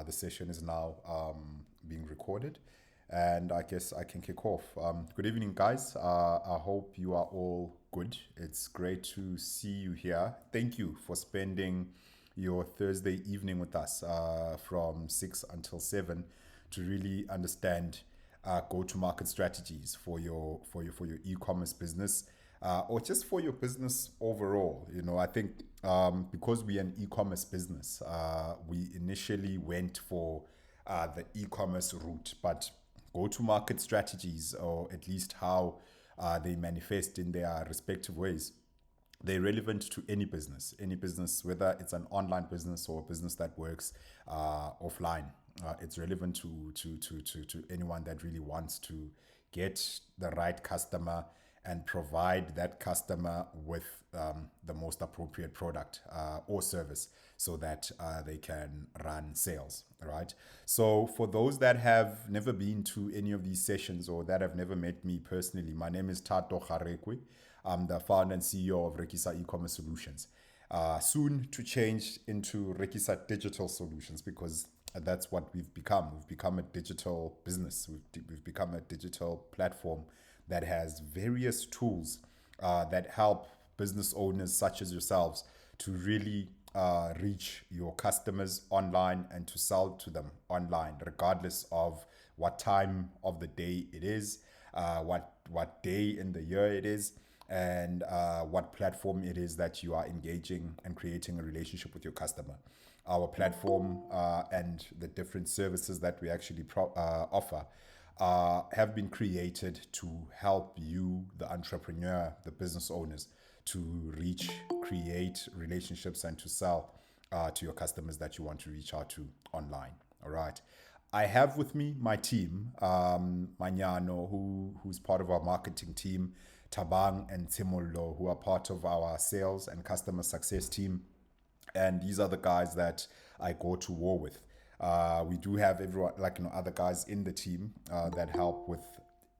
The session is now being recorded, and I guess I can kick off. Good evening, guys. I hope you are all good. It's great to see you here. Thank you for spending your Thursday evening with us from 6 until 7 to really understand go-to-market strategies for your e-commerce business, or just for your business overall. I think because we're an e-commerce business, we initially went for the e-commerce route, but go-to-market strategies, or at least how they manifest in their respective ways, they're relevant to any business, whether it's an online business or a business that works offline. It's relevant to anyone that really wants to get the right customer and provide that customer with the most appropriate product or service so that they can run sales, right? So for those that have never been to any of these sessions or that have never met me personally, my name is Tato Garekwe. I'm the founder and CEO of Rekisa e-commerce solutions. Soon to change into Rekisa Digital Solutions, because that's what we've become. We've become a digital business. We've become a digital platform that has various tools that help business owners such as yourselves to really reach your customers online and to sell to them online, regardless of what time of the day it is, what day in the year it is, and what platform it is that you are engaging and creating a relationship with your customer. Our platform and the different services that we actually offer have been created to help you, the entrepreneur, the business owners, to reach, create relationships and to sell to your customers that you want to reach out to online. All right. I have with me my team, Manyano, who's part of our marketing team, Tabang and Timolo, who are part of our sales and customer success team. And these are the guys that I go to war with. We do have everyone, other guys in the team that help with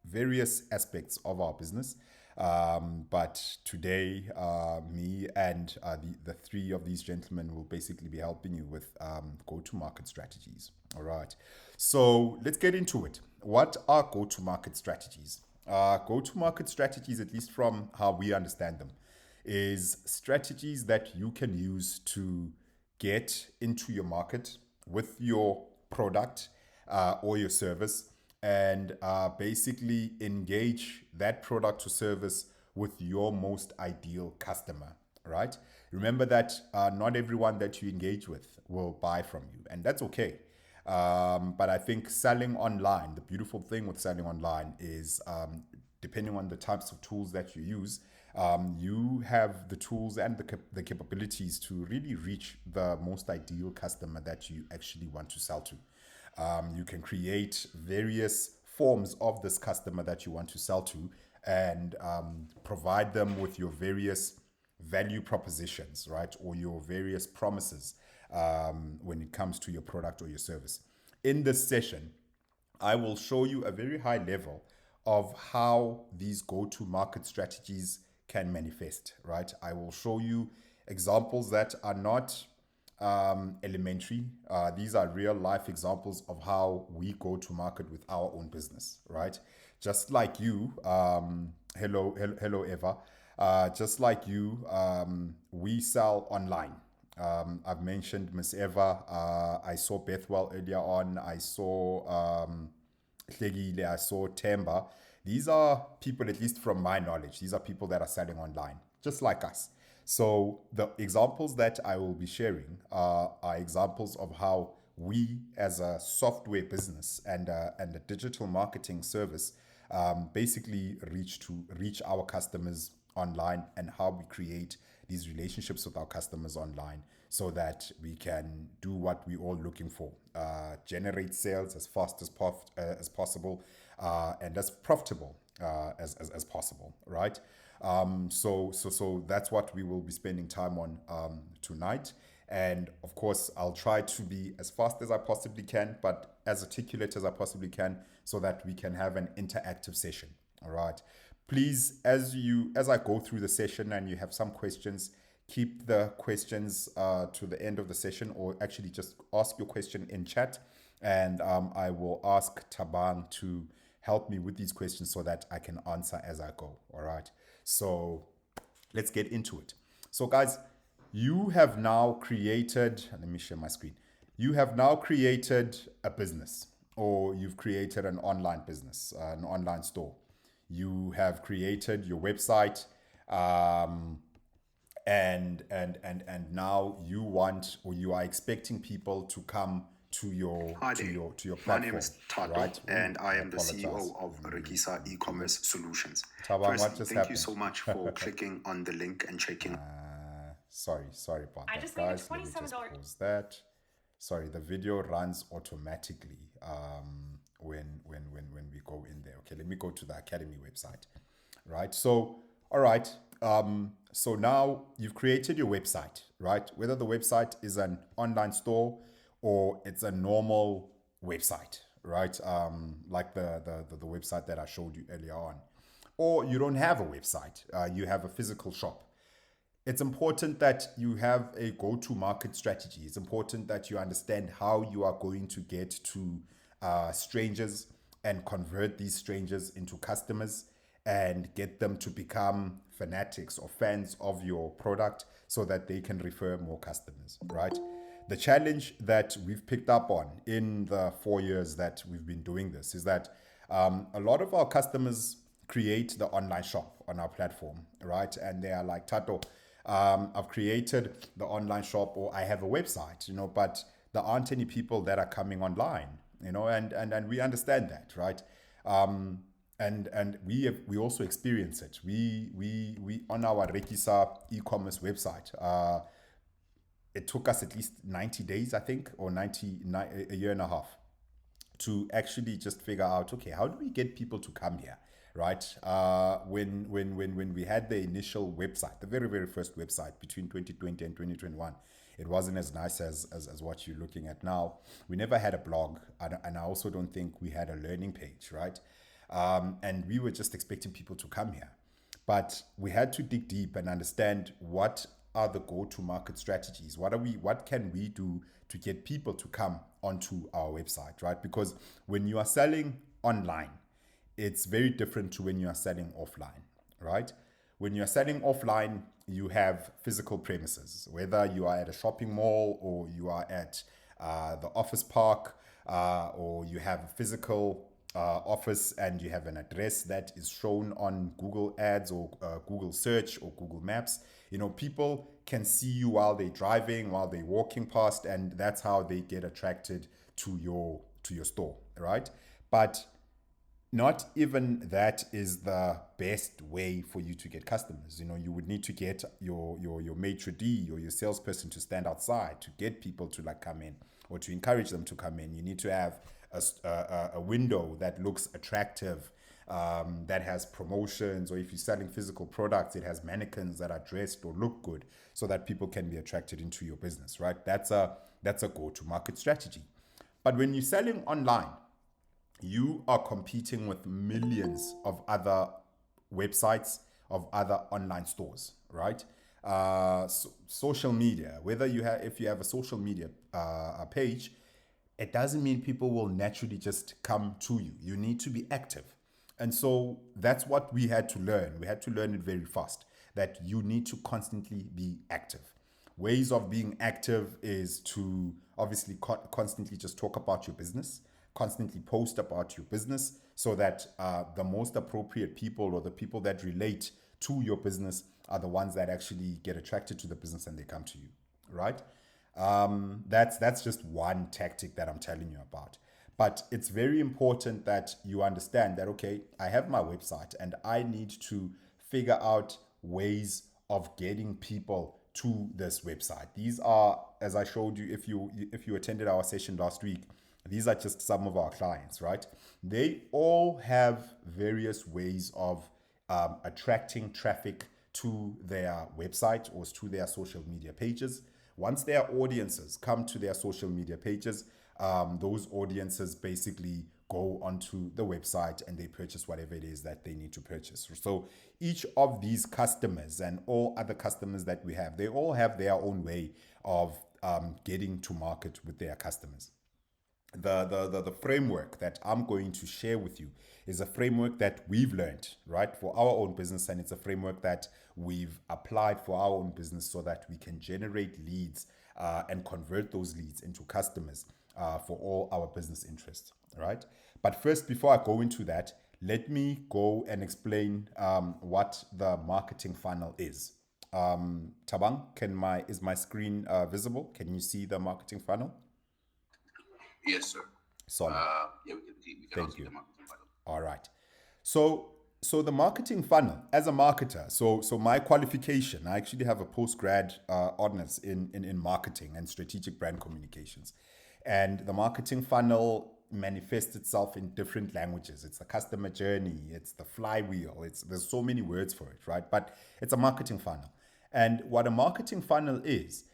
various aspects of our business. But today, me and the three of these gentlemen will basically be helping you with go-to-market strategies. All right. So let's get into it. What are go-to-market strategies? Go-to-market strategies, at least from how we understand them, is strategies that you can use to get into your market with your product or your service, and basically engage that product or service with your most ideal customer, right? Remember that not everyone that you engage with will buy from you, and that's okay. But I think selling online, the beautiful thing with selling online is depending on the types of tools that you use, you have the tools and the capabilities to really reach the most ideal customer that you actually want to sell to. You can create various forms of this customer that you want to sell to, and provide them with your various value propositions, right? Or your various promises when it comes to your product or your service. In this session, I will show you a very high level of how these go-to-market strategies can manifest, right? I will show you examples that are not elementary. These are real life examples of how we go to market with our own business, right? Just like you, hello Eva. Just like you, we sell online. I've mentioned Miss Eva. I saw Bethwell earlier on. I saw Hlegile. I saw Temba. These are people, at least from my knowledge, these are people that are selling online, just like us. So the examples that I will be sharing are examples of how we, as a software business and a digital marketing service, basically reach our customers online, and how we create these relationships with our customers online so that we can do what we're all looking for: generate sales as fast as possible, and as profitable as possible, right? So that's what we will be spending time on tonight. And of course, I'll try to be as fast as I possibly can, but as articulate as I possibly can, so that we can have an interactive session. All right. Please, as I go through the session and you have some questions, keep the questions to the end of the session, or actually just ask your question in chat, and I will ask Tabang to help me with these questions so that I can answer as I go. All right. So let's get into it. So, guys, you have now created, let me share my screen. You have now created a business, or you've created an online business, an online store. You have created your website, and now you want, or you are expecting people to come to your platform. My name is Tato, right? And I am the CEO of Regisa eCommerce Solutions. Tabang, what just thank happened? you so much for clicking on the link and checking. Sorry about that, guys. Let me just pause that. Sorry, the video runs automatically when we go in there. Okay, let me go to the Academy website. Right. So, all right. So now you've created your website, right? Whether the website is an online store or it's a normal website, right? Like the website that I showed you earlier on, or you don't have a website, you have a physical shop. It's important that you have a go-to-market strategy. It's important that you understand how you are going to get to strangers and convert these strangers into customers and get them to become fanatics or fans of your product so that they can refer more customers, right? The challenge that we've picked up on in the 4 years that we've been doing this is that a lot of our customers create the online shop on our platform, right? And they are like, Tato, I've created the online shop, or I have a website, but there aren't any people that are coming online, and we understand that, right? And we also experience it. We on our Regisa e-commerce website, it took us at least 90 days, I think, or a year and a half to actually just figure out, okay, how do we get people to come here, right? When we had the initial website, the very, very first website between 2020 and 2021, it wasn't as nice as what you're looking at now. We never had a blog, and I also don't think we had a learning page, right? And we were just expecting people to come here. But we had to dig deep and understand what are the go-to-market strategies. What can we do to get people to come onto our website, right? Because when you are selling online, it's very different to when you are selling offline, right? When you are selling offline, you have physical premises, whether you are at a shopping mall or you are at the office park, or you have a physical office and you have an address that is shown on Google Ads or Google Search or Google Maps. People can see you while they're driving, while they're walking past, and that's how they get attracted to your store, right? But not even that is the best way for you to get customers. You would need to get your maitre d' or your salesperson to stand outside to get people to come in, or to encourage them to come in. You need to have a window that looks attractive, that has promotions, or if you're selling physical products, it has mannequins that are dressed or look good so that people can be attracted into your business, right? That's a go-to-market strategy. But when you're selling online, you are competing with millions of other websites, of other online stores, right? Social media, if you have a social media page, it doesn't mean people will naturally just come to you. You need to be active. And so that's what we had to learn. We had to learn it very fast, that you need to constantly be active. Ways of being active is to obviously constantly just talk about your business, constantly post about your business, so that the most appropriate people, or the people that relate to your business, are the ones that actually get attracted to the business and they come to you, right? That's just one tactic that I'm telling you about. But it's very important that you understand that, okay, I have my website and I need to figure out ways of getting people to this website. These are, as I showed you, if you attended our session last week, these are just some of our clients, right? They all have various ways of attracting traffic to their website or to their social media pages. Once their audiences come to their social media pages, those audiences basically go onto the website and they purchase whatever it is that they need to purchase. So each of these customers and all other customers that we have, they all have their own way of getting to market with their customers. The framework that I'm going to share with you is a framework that we've learned, right, for our own business, and it's a framework that we've applied for our own business so that we can generate leads and convert those leads into customers for all our business interests, right? But first, before I go into that, let me go and explain what the marketing funnel is. Tabang, is my screen visible? Can you see the marketing funnel? Yes, sir. Solid. Yeah, we can all see the marketing funnel. All right. So the marketing funnel, as a marketer, so my qualification, I actually have a post-grad honors in marketing and strategic brand communications. And the marketing funnel manifests itself in different languages. It's the customer journey, it's the flywheel, there's so many words for it, right? But it's a marketing funnel. And what a marketing funnel is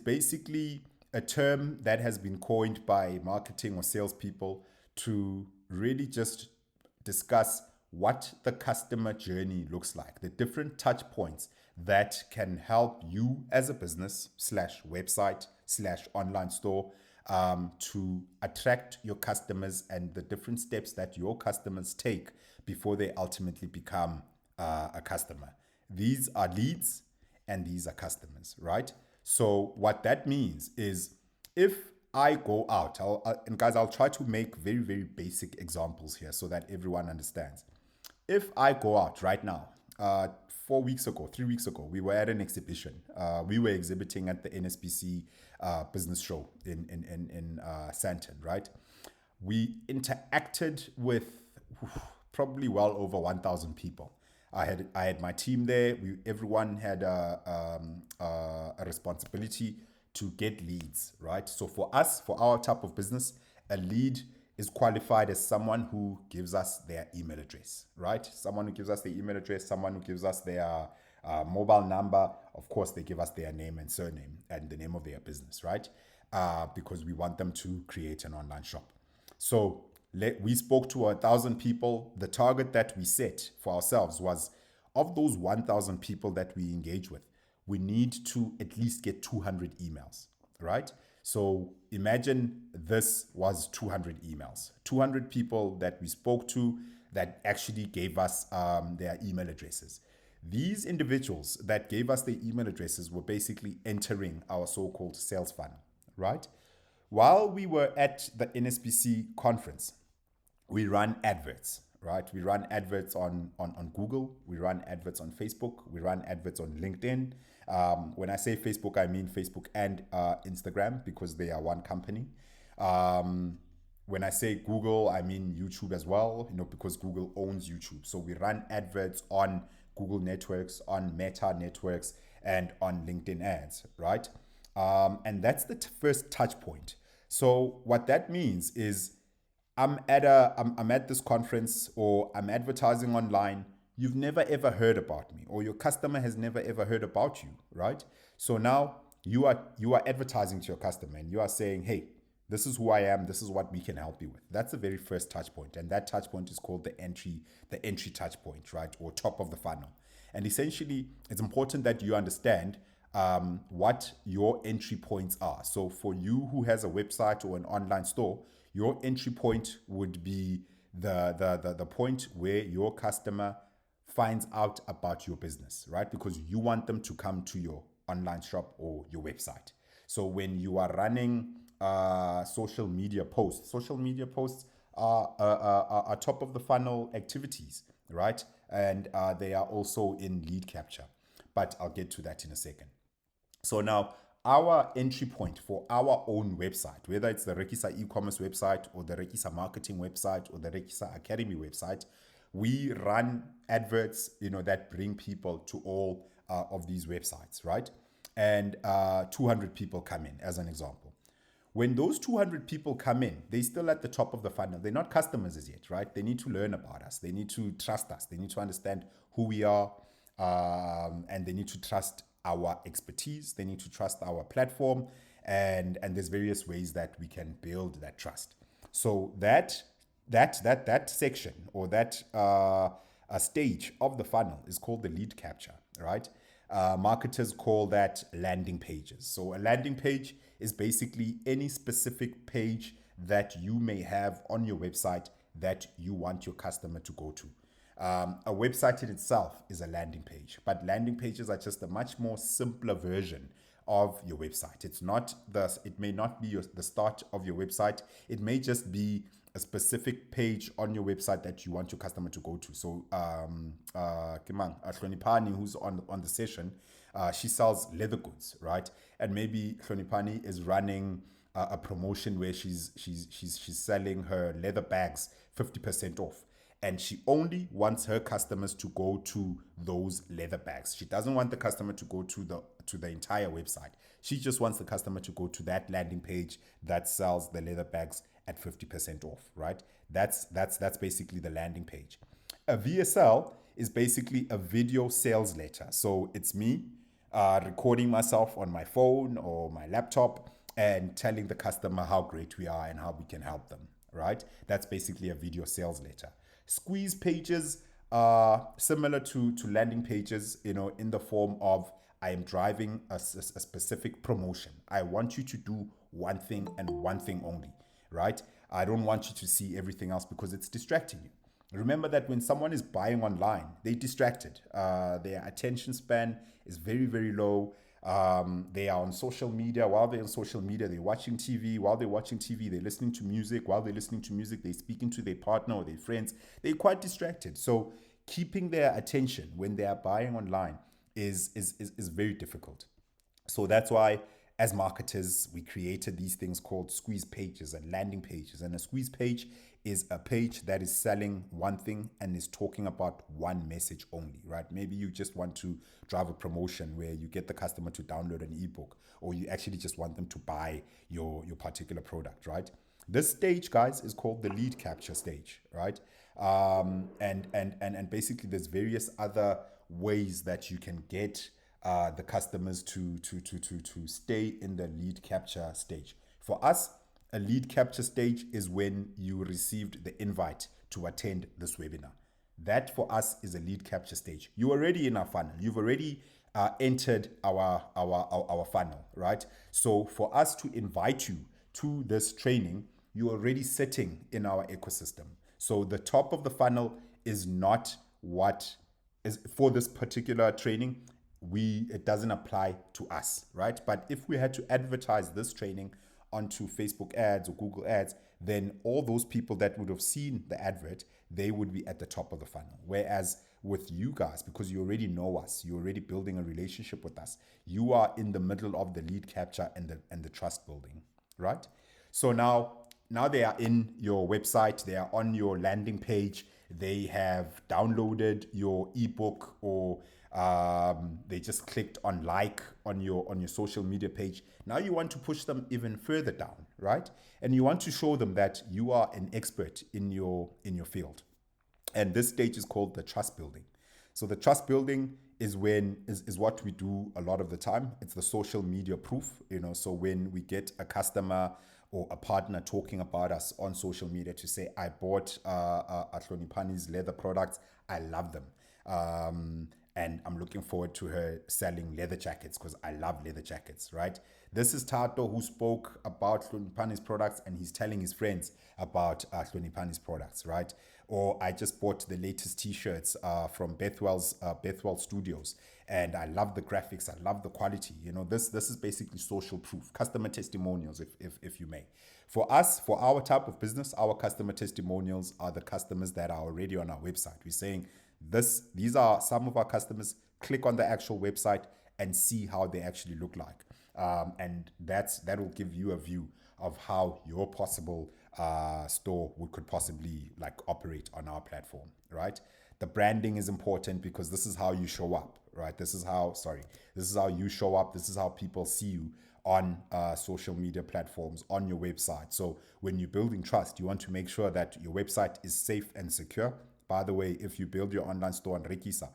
basically a term that has been coined by marketing or salespeople to really just discuss what the customer journey looks like, the different touch points that can help you as a business / website / online store to attract your customers, and the different steps that your customers take before they ultimately become a customer. These are leads and these are customers, right? So what that means is, if I go out, and guys, I'll try to make very, very basic examples here so that everyone understands. If I go out right now, 3 weeks ago, we were at an exhibition. We were exhibiting at the NSBC business show in Sandton, right? We interacted with probably well over 1,000 people. I had my team there. Everyone had a responsibility to get leads, right? So for us, for our type of business, a lead is qualified as someone who gives us their email address, right? Someone who gives us their email address, someone who gives us their mobile number. Of course, they give us their name and surname and the name of their business, right? Because we want them to create an online shop. So we spoke to 1,000 people. The target that we set for ourselves was, of those 1,000 people that we engage with, we need to at least get 200 emails, right? So imagine this was 200 emails, 200 people that we spoke to that actually gave us their email addresses. These individuals that gave us their email addresses were basically entering our so-called sales funnel, right? While we were at the NSBC conference, we run adverts, right? We run adverts on Google, we run adverts on Facebook, we run adverts on LinkedIn. When I say Facebook, I mean Facebook and Instagram, because they are one company. When I say Google, I mean YouTube as well, because Google owns YouTube. So we run adverts on Google networks, on Meta networks, and on LinkedIn ads, right? And that's the first touch point. So what that means is, I'm at this conference, or I'm advertising online. You've never ever heard about me, or your customer has never ever heard about you, right? So now you are advertising to your customer, and you are saying, hey, this is who I am, this is what we can help you with. That's the very first touch point, and that touch point is called the entry touch point, right? Or top of the funnel. And essentially, it's important that you understand what your entry points are. So for you who has a website or an online store, your entry point would be the point where your customer finds out about your business, right? Because you want them to come to your online shop or your website. So when you are running social media posts are top of the funnel activities, right? And they are also in lead capture. But I'll get to that in a second. So now, our entry point for our own website, whether it's the Rekisa eCommerce website or the Rekisa marketing website or the Rekisa Academy website, we run adverts, that bring people to all of these websites, right? And 200 people come in, as an example. When those 200 people come in, they're still at the top of the funnel. They're not customers as yet, right? They need to learn about us. They need to trust us. They need to understand who we are, and they need to trust our expertise. They need to trust our platform, and there's various ways that we can build that trust. So that That section or that a stage of the funnel is called the lead capture, right? Marketers call that landing pages. So a landing page is basically any specific page that you may have on your website that you want your customer to go to. A website in itself is a landing page, but landing pages are just a much more simpler version of your website. It may not be the start of your website. It may just be a specific page on your website that you want your customer to go to. So, Kimang Hlonipani, who's on the session, she sells leather goods, right? And maybe Hlonipani is running a promotion where she's selling her leather bags 50% off, and she only wants her customers to go to those leather bags. She doesn't want the customer to go to the entire website. She just wants the customer to go to that landing page that sells the leather bags at 50% off, right? That's basically the landing page. A VSL is basically a video sales letter. So it's me recording myself on my phone or my laptop and telling the customer how great we are and how we can help them, right? That's basically a video sales letter. Squeeze pages are similar to landing pages, in the form of I am driving a specific promotion. I want you to do one thing and one thing only, right? I don't want you to see everything else because it's distracting you. Remember that when someone is buying online, they're distracted. Their attention span is very, very low. They are on social media. While they're on social media, they're watching TV. While they're watching TV, they're listening to music. While they're listening to music, they're speaking to their partner or their friends. They're quite distracted. So keeping their attention when they are buying online is very difficult. So that's why, as marketers, we created these things called squeeze pages and landing pages. And a squeeze page is a page that is selling one thing and is talking about one message only, right? Maybe you just want to drive a promotion where you get the customer to download an ebook, or you actually just want them to buy your particular product, right? This stage, guys, is called the lead capture stage, right? And basically, there's various other ways that you can get the customers to stay in the lead capture stage. For us, a lead capture stage is when you received the invite to attend this webinar. That for us is a lead capture stage. You're already in our funnel. You've already entered our funnel, right? So for us to invite you to this training, you're already sitting in our ecosystem. So the top of the funnel is not what is for this particular training. It doesn't apply to us, right? But if we had to advertise this training onto Facebook ads or Google ads, then all those people that would have seen the advert, they would be at the top of the funnel. Whereas with you guys, because you already know us, you're already building a relationship with us, you are in the middle of the lead capture and the trust building, right? So now they are in your website, they are on your landing page, they have downloaded your ebook, or they just clicked on like on your social media page. Now you want to push them even further down, right? And you want to show them that you are an expert in your field. And this stage is called the trust building. So the trust building is what we do a lot of the time. It's the social media proof, so when we get a customer or a partner talking about us on social media to say, I bought Hlonipani's leather products, I love them. And I'm looking forward to her selling leather jackets because I love leather jackets, right? This is Tato, who spoke about Hlonipani's products and he's telling his friends about Hlonipani's products, right? Or I just bought the latest t-shirts from Bethwell Studios and I love the graphics, I love the quality. This is basically social proof, customer testimonials, if you may. For us, for our type of business, our customer testimonials are the customers that are already on our website. We're saying these are some of our customers. Click on the actual website and see how they actually look like. And that will give you a view of how your possible store could possibly operate on our platform, right? The branding is important because this is how you show up, right? This is how you show up. This is how people see you on social media platforms, on your website. So when you're building trust, you want to make sure that your website is safe and secure. By the way, if you build your online store on Rekisa,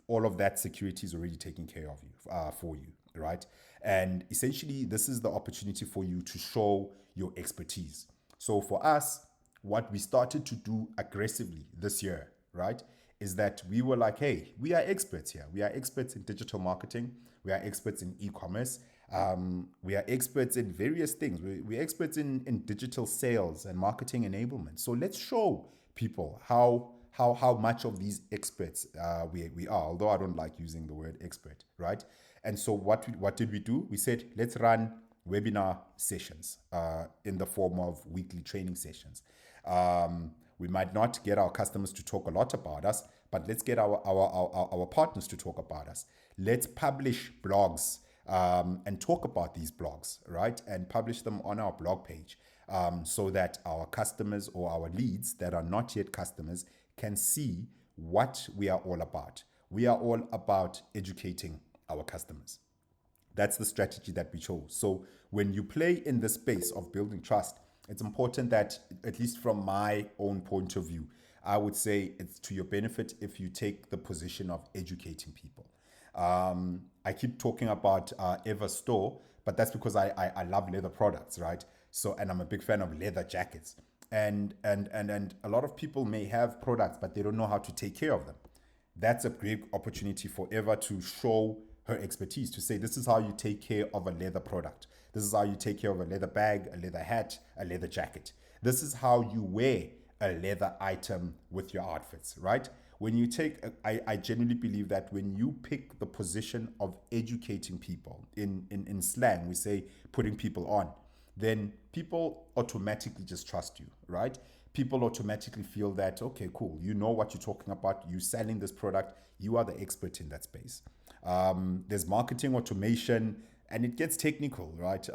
all of that security is already taken care of for you, right? And essentially, this is the opportunity for you to show your expertise. So for us, what we started to do aggressively this year, right, is that we were like, hey, we are experts here. We are experts in digital marketing. We are experts in e-commerce. We are experts in various things. We're experts in digital sales and marketing enablement. So let's show people how much of these experts we are, although I don't like using the word expert, right? And so what did we do? We said, let's run webinar sessions in the form of weekly training sessions. We might not get our customers to talk a lot about us, but let's get our partners to talk about us. Let's publish blogs and talk about these blogs, right? And publish them on our blog page so that our customers or our leads that are not yet customers can see what we are all about. We are all about educating our customers. That's the strategy that we chose. So when you play in the space of building trust, it's important that, at least from my own point of view, I would say it's to your benefit if you take the position of educating people. I keep talking about Ever Store, but that's because I love leather products, right? So, and I'm a big fan of leather jackets. And a lot of people may have products, but they don't know how to take care of them. That's a great opportunity for Eva to show her expertise, to say, this is how you take care of a leather product. This is how you take care of a leather bag, a leather hat, a leather jacket. This is how you wear a leather item with your outfits, right? When you take, I genuinely believe that when you pick the position of educating people, in slang, we say putting people on, then people automatically just trust you, right? People automatically feel that, okay, cool, you know what you're talking about, you're selling this product, you are the expert in that space. There's marketing automation, and it gets technical, right?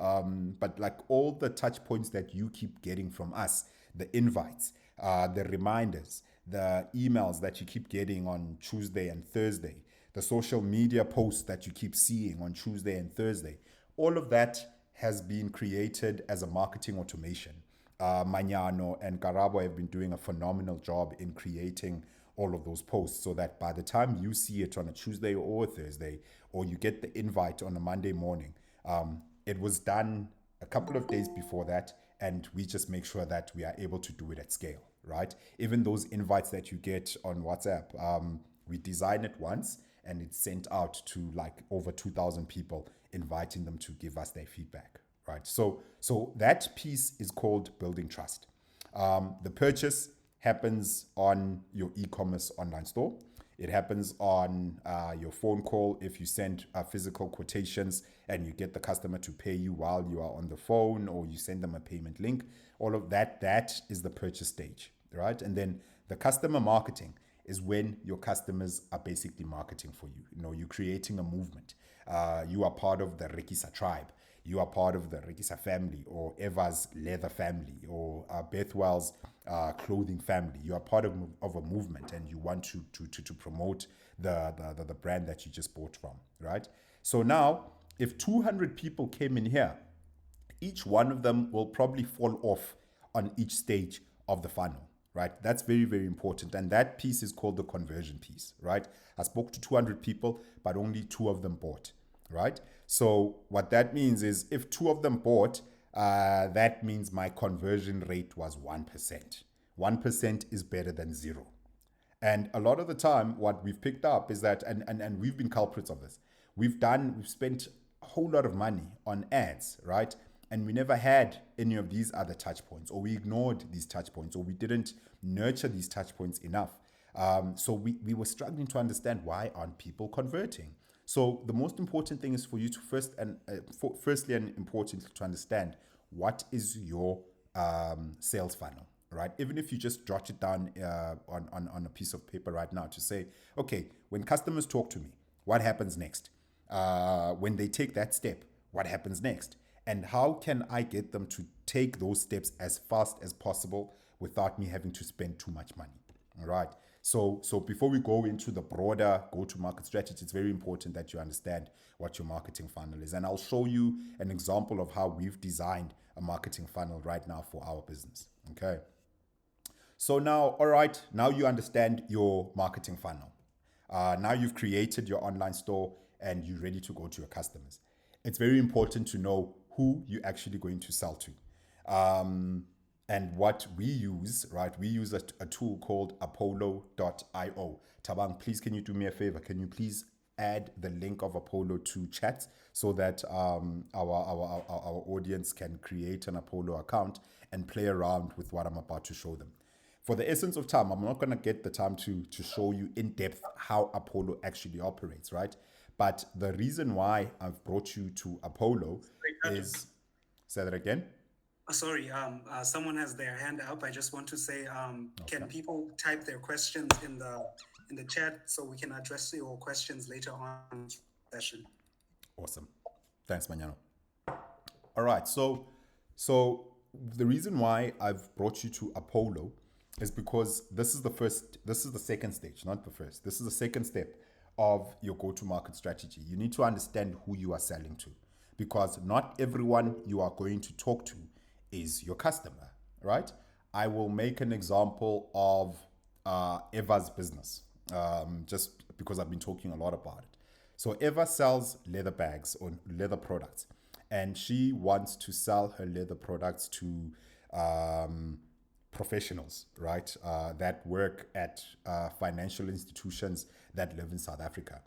But like all the touch points that you keep getting from us, the invites, the reminders, the emails that you keep getting on Tuesday and Thursday, the social media posts that you keep seeing on Tuesday and Thursday, all of that has been created as a marketing automation. Mañano and Karabo have been doing a phenomenal job in creating all of those posts so that by the time you see it on a Tuesday or a Thursday, or you get the invite on a Monday morning, it was done a couple of days before that, and we just make sure that we are able to do it at scale, right? Even those invites that you get on WhatsApp, we design it once and it's sent out to like over 2,000 people, inviting them to give us their feedback, right? So that piece is called building trust. The purchase happens on your e-commerce online store. It happens on your phone call if you send physical quotations and you get the customer to pay you while you are on the phone, or you send them a payment link. All of that, that is the purchase stage, right? And then the customer marketing is when your customers are basically marketing for you. You know, you're creating a movement. You are part of the Rekisa tribe. You are part of the Rekisa family, or Eva's leather family, or Bethwell's clothing family. You are part of a movement, and you want to promote the brand that you just bought from, right? So now, if 200 people came in here, each one of them will probably fall off on each stage of the funnel, right? That's very, very important. And that piece is called the conversion piece, right? I spoke to 200 people, but only two of them bought, right? So what that means is if two of them bought, that means my conversion rate was 1%. 1% is better than zero. And a lot of the time, what we've picked up is that, and we've been culprits of this, we've spent a whole lot of money on ads, right? And we never had any of these other touch points, or we ignored these touch points, or we didn't nurture these touch points enough. So we were struggling to understand, why aren't people converting? So the most important thing is for you to firstly and importantly, to understand what is your sales funnel, right? Even if you just jot it down on a piece of paper right now to say, okay, when customers talk to me, what happens next? When they take that step, what happens next? And how can I get them to take those steps as fast as possible without me having to spend too much money? All right. So before we go into the broader go-to-market strategy, it's very important that you understand what your marketing funnel is. And I'll show you an example of how we've designed a marketing funnel right now for our business. Okay. So now, all right, now you understand your marketing funnel. Now you've created your online store and you're ready to go to your customers. It's very important to know who you're actually going to sell to. And And what we use, right, we use a tool called apollo.io. Tabang, please, can you do me a favor? Can you please add the link of Apollo to chat so that our audience can create an Apollo account and play around with what I'm about to show them. For the essence of time, I'm not going to get the time to show you in depth how Apollo actually operates, right? But the reason why I've brought you to Apollo is, say that again. Sorry, someone has their hand up. I just want to say, can people type their questions in the chat so we can address your questions later on in the session? Awesome. Thanks, Mañano. All right. So the reason why I've brought you to Apollo is because this is the second stage, not the first. This is the second step of your go-to-market strategy. You need to understand who you are selling to, because not everyone you are going to talk to is your customer, right? I will make an example of Eva's business, just because I've been talking a lot about it. So Eva sells leather bags or leather products, and she wants to sell her leather products to professionals, right? That work at financial institutions that live in South Africa.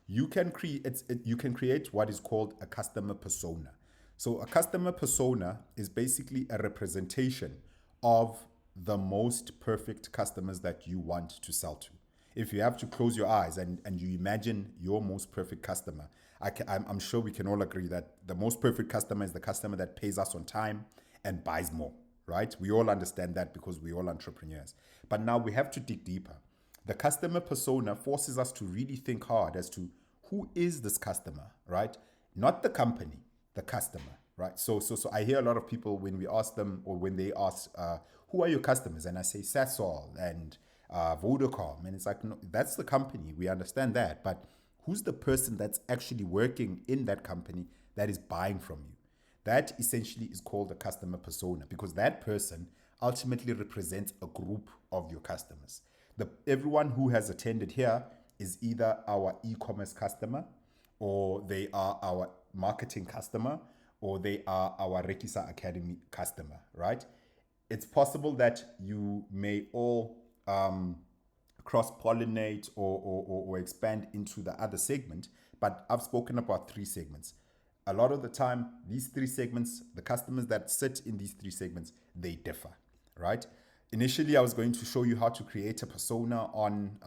You can create what is called a customer persona. So a customer persona is basically a representation of the most perfect customers that you want to sell to. If you have to close your eyes and you imagine your most perfect customer, I'm sure we can all agree that the most perfect customer is the customer that pays us on time and buys more, right? We all understand that because we're all entrepreneurs. But now we have to dig deeper. The customer persona forces us to really think hard as to who is this customer, right? Not the company, the customer, right? So I hear a lot of people when we ask them, or when they ask, who are your customers? And I say Sasol and Vodacom. And it's like, no, that's the company. We understand that. But who's the person that's actually working in that company that is buying from you? That essentially is called a customer persona, because that person ultimately represents a group of your customers. Everyone who has attended here is either our e-commerce customer, or they are our marketing customer, or they are our Rekisa Academy customer, right? It's possible that you may all cross-pollinate or expand into the other segment, but I've spoken about three segments. A lot of the time, these three segments, the customers that sit in these three segments, they differ, right? Initially, I was going to show you how to create a persona on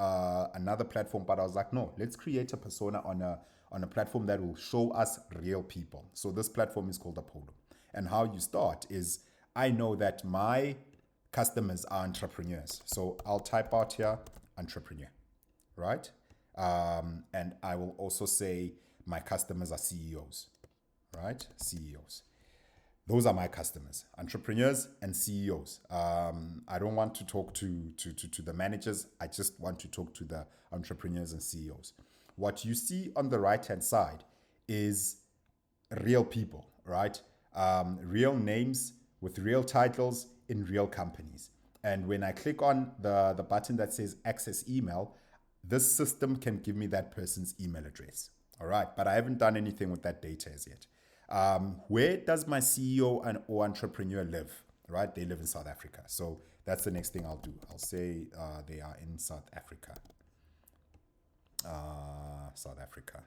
another platform, but I was like, no, let's create a persona on a platform that will show us real people. So this platform is called Apollo. And how you start is, I know that my customers are entrepreneurs. So I'll type out here, entrepreneur, right? And I will also say my customers are CEOs, right? CEOs. Those are my customers, entrepreneurs and CEOs. I don't want to talk to the managers. I just want to talk to the entrepreneurs and CEOs. What you see on the right-hand side is real people, right? Real names with real titles in real companies. And when I click on the button that says access email, this system can give me that person's email address. All right, but I haven't done anything with that data as yet. Where does my CEO or entrepreneur live? Right, they live in South Africa. So that's the next thing I'll do. I'll say they are in South Africa. South Africa.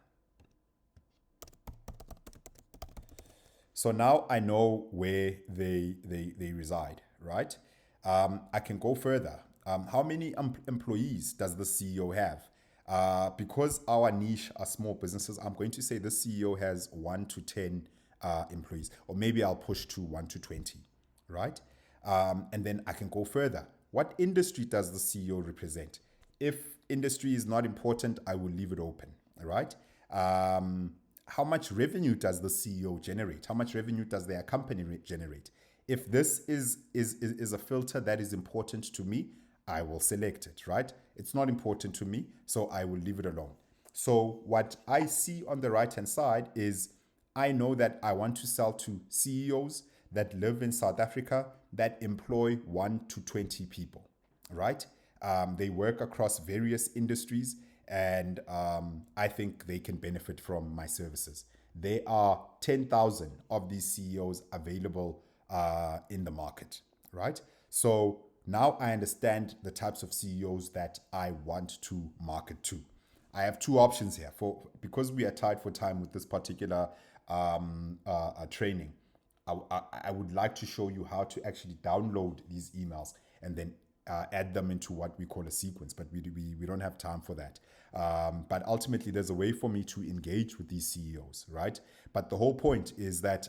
So now I know where they reside, right? I can go further. How many employees does the CEO have? Because our niche are small businesses, I'm going to say the CEO has 1 to 10 employees, or maybe I'll push to 1 to 20, right? And then I can go further. What industry does the CEO represent? If industry is not important, I will leave it open, right? How much revenue does the CEO generate? How much revenue does their company generate? If this is a filter that is important to me, I will select it, right? It's not important to me, so I will leave it alone. So what I see on the right-hand side is, I know that I want to sell to CEOs that live in South Africa that employ 1 to 20 people, right? They work across various industries, and I think they can benefit from my services. There are 10,000 of these CEOs available in the market, right? So now I understand the types of CEOs that I want to market to. I have two options here because we are tied for time with this particular training. I would like to show you how to actually download these emails and then add them into what we call a sequence, but we don't have time for that. But ultimately, there's a way for me to engage with these CEOs, right? But the whole point is that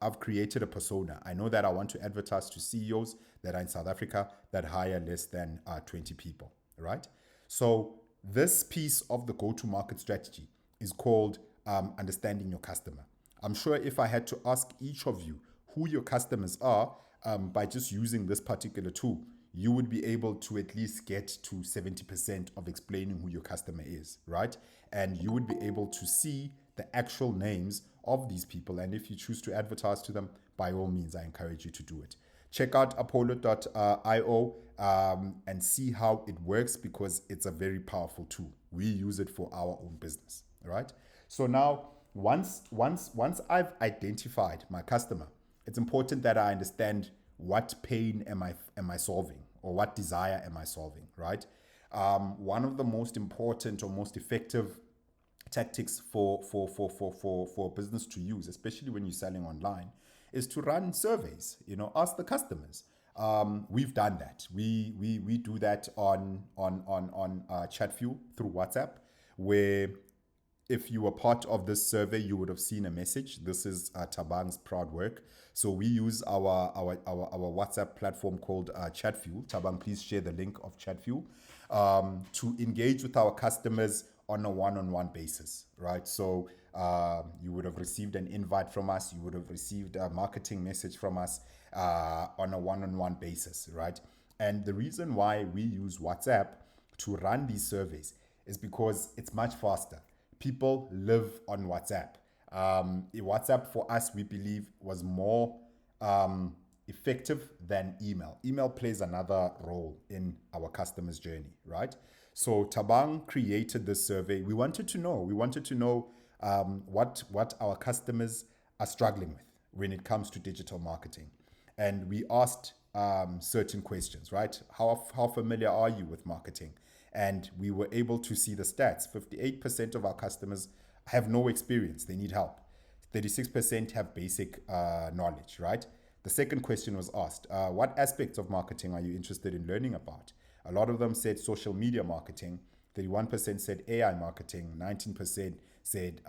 I've created a persona. I know that I want to advertise to CEOs that are in South Africa that hire less than 20 people, right? So this piece of the go-to-market strategy is called understanding your customer. I'm sure if I had to ask each of you who your customers are by just using this particular tool, you would be able to at least get to 70% of explaining who your customer is, right? And you would be able to see the actual names of these people. And if you choose to advertise to them, by all means, I encourage you to do it. Check out apollo.io and see how it works, because it's a very powerful tool. We use it for our own business, right? So now, once I've identified my customer, it's important that I understand what pain am I solving, or what desire am I solving, right? One of the most important or most effective tactics for business to use, especially when you're selling online, is to run surveys. Ask the customers. We've done that. We do that on ChatFuel through WhatsApp, where if you were part of this survey, you would have seen a message. This is Tabang's proud work. So we use our WhatsApp platform called ChatFuel. Tabang, please share the link of ChatFuel to engage with our customers on a one-on-one basis, right? So you would have received an invite from us. You would have received a marketing message from us on a one-on-one basis, right? And the reason why we use WhatsApp to run these surveys is because it's much faster. People live on WhatsApp. WhatsApp for us, we believe, was more effective than email. Email plays another role in our customers' journey, right? So Tabang created this survey. We wanted to know what our customers are struggling with when it comes to digital marketing. And we asked certain questions, right? How familiar are you with marketing? And we were able to see the stats. 58% of our customers have no experience. They need help. 36% have basic knowledge, right? The second question was asked, what aspects of marketing are you interested in learning about? A lot of them said social media marketing. 31% said AI marketing. 19% said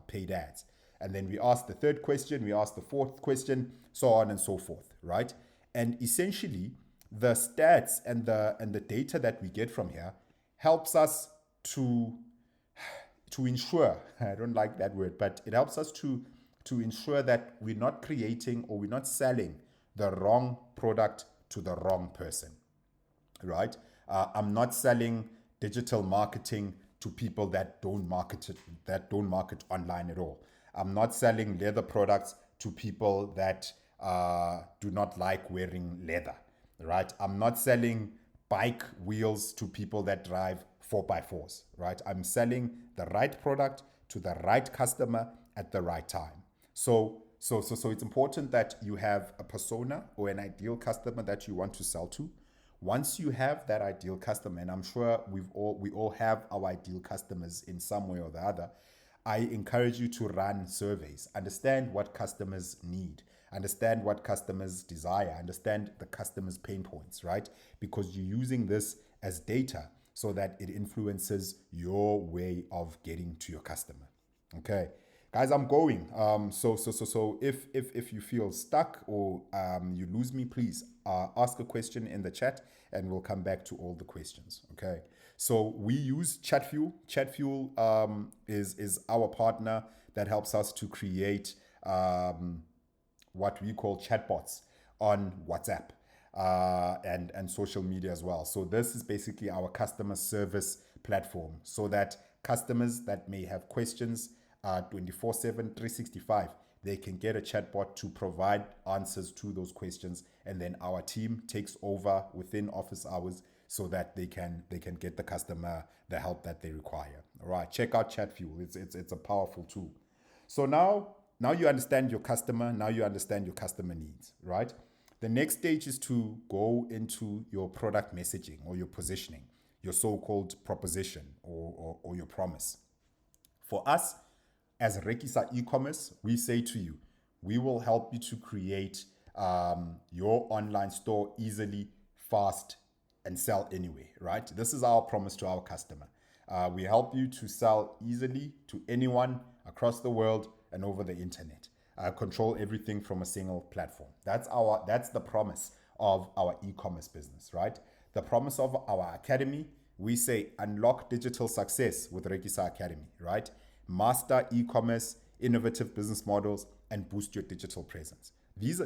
paid ads. And then we asked the third question, we asked the fourth question, so on and so forth, right? And essentially, the stats and the data that we get from here helps us to ensure, I don't like that word, but it helps us to ensure that we're not creating or we're not selling the wrong product to the wrong person, right? I'm not selling digital marketing to people that don't market online at all. I'm not selling leather products to people that do not like wearing leather, right? I'm not selling bike wheels to people that drive 4x4s, right? I'm selling the right product to the right customer at the right time. So it's important that you have a persona or an ideal customer that you want to sell to. Once you have that ideal customer, and I'm sure we all have our ideal customers in some way or the other, I encourage you to run surveys, understand what customers need, understand what customers desire, understand the customer's pain points, right? Because you're using this as data so that it influences your way of getting to your customer. Okay, guys, I'm going. So if you feel stuck or you lose me, please ask a question in the chat and we'll come back to all the questions. Okay. So we use ChatFuel. ChatFuel is our partner that helps us to create what we call chatbots on WhatsApp and social media as well. So this is basically our customer service platform so that customers that may have questions 24/7, 365, they can get a chatbot to provide answers to those questions. And then our team takes over within office hours so that they can get the customer the help that they require. All right, check out ChatFuel. It's a powerful tool. So now you understand your customer. Now you understand your customer needs, right? The next stage is to go into your product messaging or your positioning, your so-called proposition or your promise. For us, as Rekisa e-commerce, we say to you, we will help you to create your online store easily, fast, and sell anyway, right? This is our promise to our customer. We help you to sell easily to anyone across the world and over the internet. Control everything from a single platform. That's the promise of our e-commerce business, right? The promise of our academy, we say unlock digital success with Rekisa Academy, right? Master e-commerce, innovative business models, and boost your digital presence. These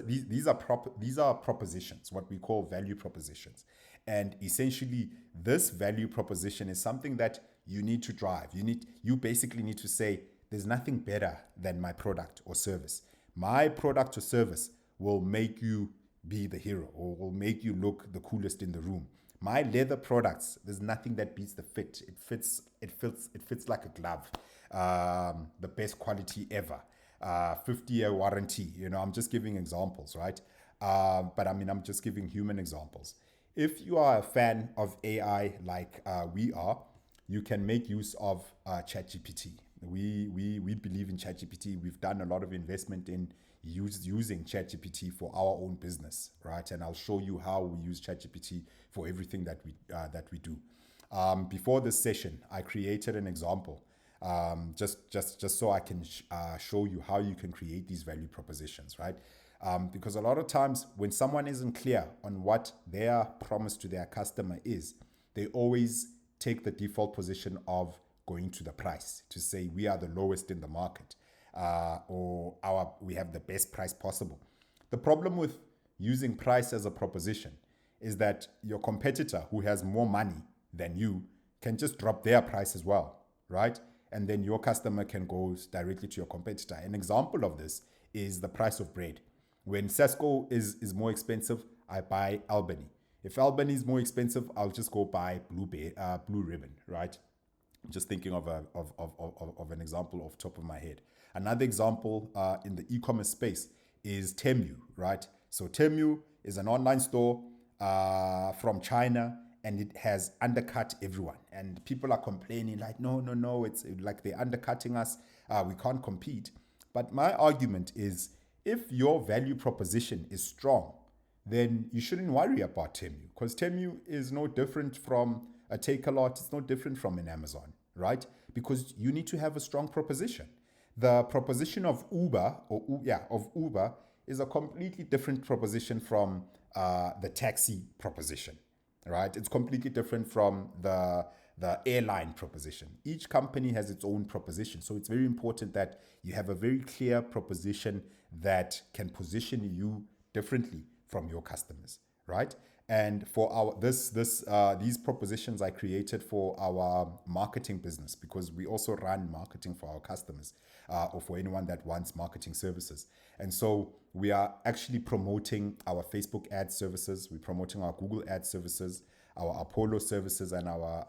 are propositions, what we call value propositions. And essentially, this value proposition is something that you need to drive. You basically need to say, there's nothing better than my product or service. My product or service will make you be the hero or will make you look the coolest in the room. My leather products, there's nothing that beats the fit. It fits like a glove. The best quality ever. 50-year warranty. I'm just giving examples, right? But I mean, I'm just giving human examples. If you are a fan of AI like we are, you can make use of ChatGPT. We believe in ChatGPT. We've done a lot of investment in using ChatGPT for our own business, right? And I'll show you how we use ChatGPT for everything that we do. Before this session, I created an example, just so I can show you how you can create these value propositions, right? Because a lot of times when someone isn't clear on what their promise to their customer is, they always take the default position of going to the price to say we are the lowest in the market, or we have the best price possible. The problem with using price as a proposition is that your competitor who has more money than you can just drop their price as well, right? And then your customer can go directly to your competitor. An example of this is the price of bread. When Sasco is more expensive, I buy Albany. If Albany is more expensive, I'll just go buy Blue Ribbon, right? I'm just thinking of an example off the top of my head. Another example in the e-commerce space is Temu, right? So Temu is an online store from China, and it has undercut everyone. And people are complaining like, no, it's like they're undercutting us. We can't compete. But my argument is, if your value proposition is strong, then you shouldn't worry about Temu, because Temu is no different from a Takealot. It's no different from an Amazon, right? Because you need to have a strong proposition. The proposition of Uber is a completely different proposition from the taxi proposition, right? It's completely different from the airline proposition. Each company has its own proposition. So it's very important that you have a very clear proposition that can position you differently from your customers, right? And for these propositions I created for our marketing business, because we also run marketing for our customers or for anyone that wants marketing services. And so we are actually promoting our Facebook ad services. We're promoting our Google ad services, our Apollo services, and our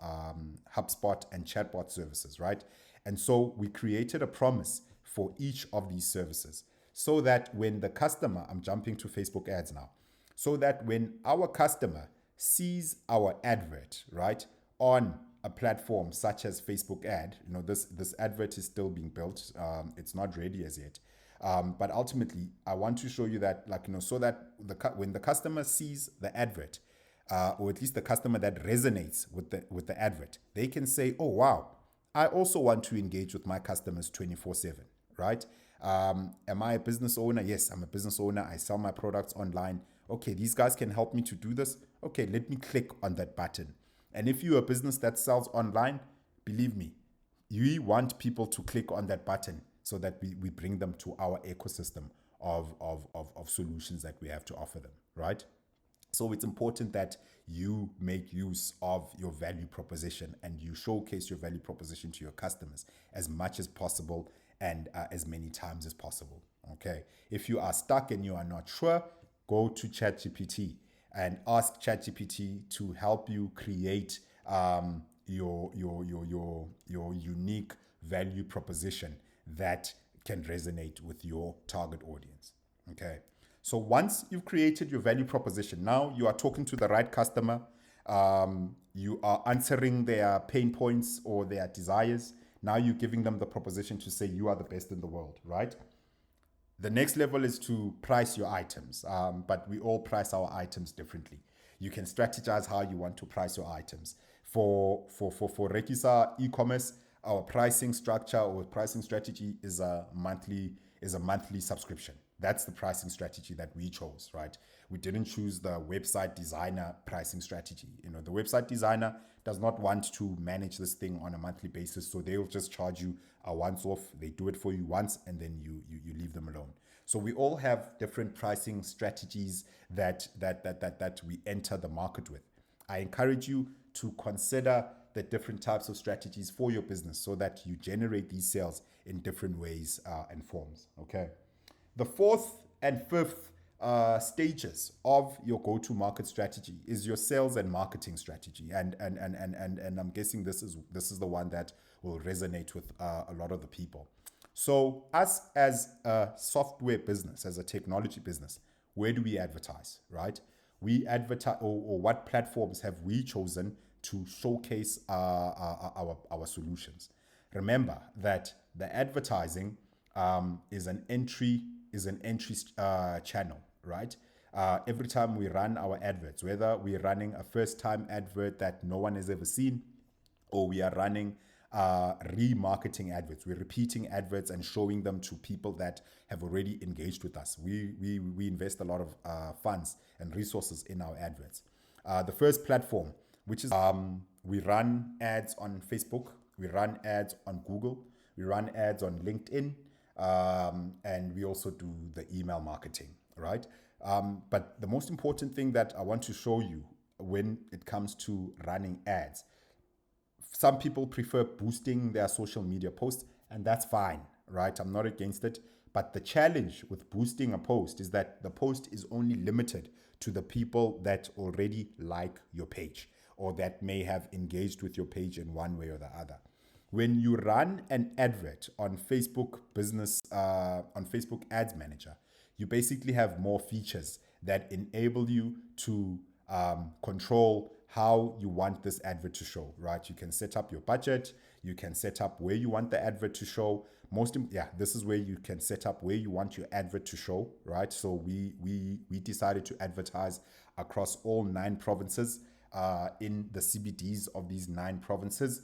HubSpot and chatbot services, right? And so we created a promise for each of these services, so that when the customer, I'm jumping to Facebook ads now, so that when our customer sees our advert, right, on a platform such as Facebook ad, this advert is still being built. It's not ready as yet. But ultimately, I want to show you that, so that when the customer sees the advert, or at least the customer that resonates with the advert, they can say, oh, wow, I also want to engage with my customers 24/7, right? Am I a business owner? Yes, I'm a business owner. I sell my products online. Okay, these guys can help me to do this. Okay, let me click on that button. And if you're a business that sells online, believe me, we want people to click on that button so that we bring them to our ecosystem of solutions that we have to offer them, right? So it's important that you make use of your value proposition and you showcase your value proposition to your customers as much as possible and as many times as possible. Okay. If you are stuck and you are not sure, go to ChatGPT and ask ChatGPT to help you create your unique value proposition that can resonate with your target audience. Okay. So once you've created your value proposition, now you are talking to the right customer. You are answering their pain points or their desires. Now you're giving them the proposition to say you are the best in the world, right? The next level is to price your items, but we all price our items differently. You can strategize how you want to price your items. For Rekisa e-commerce, our pricing structure or pricing strategy is a monthly subscription. That's the pricing strategy that we chose, right? We didn't choose the website designer pricing strategy. You know, the website designer does not want to manage this thing on a monthly basis, so they'll just charge you a once off. They do it for you once, and then you leave them alone. So we all have different pricing strategies that we enter the market with. I encourage you to consider the different types of strategies for your business so that you generate these sales in different ways and forms. Okay. The fourth and fifth stages of your go-to-market strategy is your sales and marketing strategy, and I'm guessing this is the one that will resonate with a lot of the people. So, us as a software business, as a technology business, where do we advertise, right? We advertise, or what platforms have we chosen to showcase our solutions? Remember that the advertising is an entry channel, right? Every time we run our adverts, whether we're running a first-time advert that no one has ever seen, or we are running remarketing adverts, we're repeating adverts and showing them to people that have already engaged with us. We invest a lot of funds and resources in our adverts. The first platform, which is we run ads on Facebook, we run ads on Google, we run ads on LinkedIn, and we also do the email marketing, right? But the most important thing that I want to show you when it comes to running ads, some people prefer boosting their social media posts, and that's fine, right? I'm not against it. But the challenge with boosting a post is that the post is only limited to the people that already like your page or that may have engaged with your page in one way or the other. When you run an advert on Facebook on Facebook Ads Manager, you basically have more features that enable you to control how you want this advert to show, right? You can set up your budget. You can set up where you want the advert to show. This is where you can set up where you want your advert to show, right? So we decided to advertise across all 9 provinces in the CBDs of these 9 provinces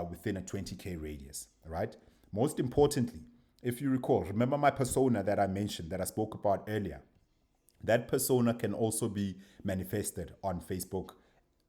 within a 20K radius, right? Most importantly, if you recall, remember my persona that I mentioned, that I spoke about earlier. That persona can also be manifested on Facebook,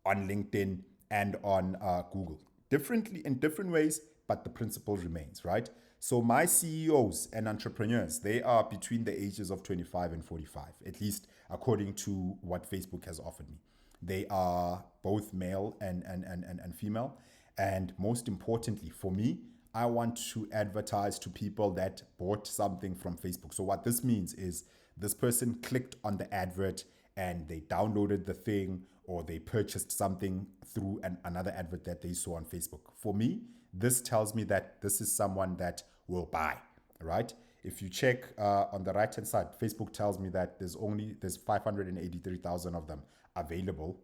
on LinkedIn, and on Google. In different ways, but the principle remains, right? So my CEOs and entrepreneurs, they are between the ages of 25 and 45, at least according to what Facebook has offered me. They are both male and female. And most importantly, for me, I want to advertise to people that bought something from Facebook. So what this means is this person clicked on the advert and they downloaded the thing, or they purchased something through another advert that they saw on Facebook. For me, this tells me that this is someone that will buy, right? If you check on the right-hand side, Facebook tells me that there's 583,000 of them available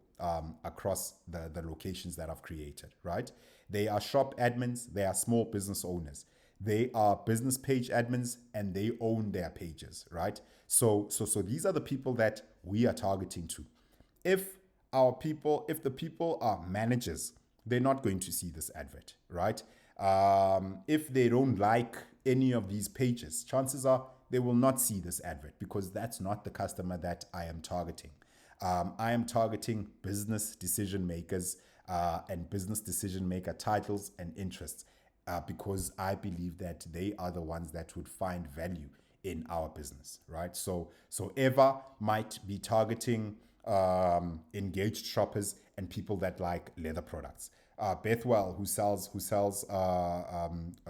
across the locations that I've created, right? They are shop admins, they are small business owners. They are business page admins and they own their pages, right? So these are the people that we are targeting to. If the people are managers, they're not going to see this advert, right? If they don't like any of these pages, chances are they will not see this advert because that's not the customer that I am targeting. I am targeting business decision makers and business decision maker titles and interests because I believe that they are the ones that would find value in our business, right? So Eva might be targeting engaged shoppers and people that like leather products. Bethwell, who sells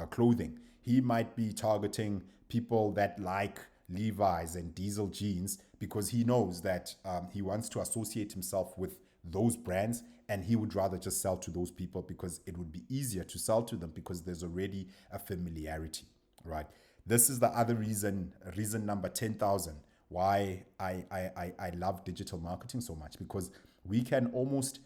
clothing, he might be targeting people that like Levi's and diesel jeans because he knows that he wants to associate himself with those brands, and he would rather just sell to those people because it would be easier to sell to them because there's already a familiarity, right? This is the other reason number 10,000, why I love digital marketing so much, because we can almost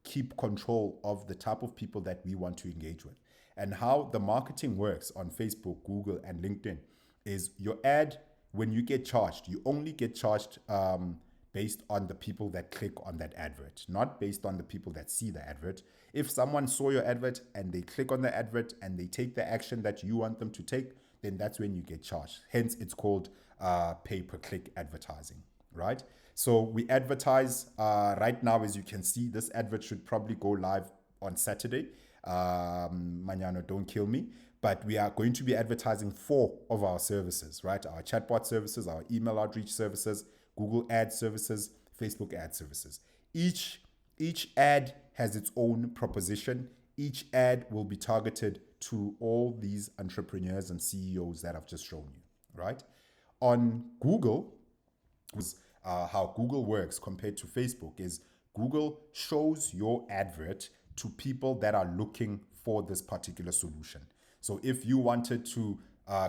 keep control of the type of people that we want to engage with. And how the marketing works on Facebook, Google, and LinkedIn is your ad, when you get charged, you only get charged based on the people that click on that advert, not based on the people that see the advert. If someone saw your advert and they click on the advert and they take the action that you want them to take, then that's when you get charged. Hence, it's called pay-per-click advertising, right? So we advertise right now, as you can see, this advert should probably go live on Saturday. Mañana, don't kill me. But we are going to be advertising 4 of our services, right? Our chatbot services, our email outreach services, Google ad services, Facebook ad services. Each ad has its own proposition. Each ad will be targeted to all these entrepreneurs and CEOs that I've just shown you, right? On Google, how Google works compared to Facebook is Google shows your advert to people that are looking for this particular solution. So if you wanted to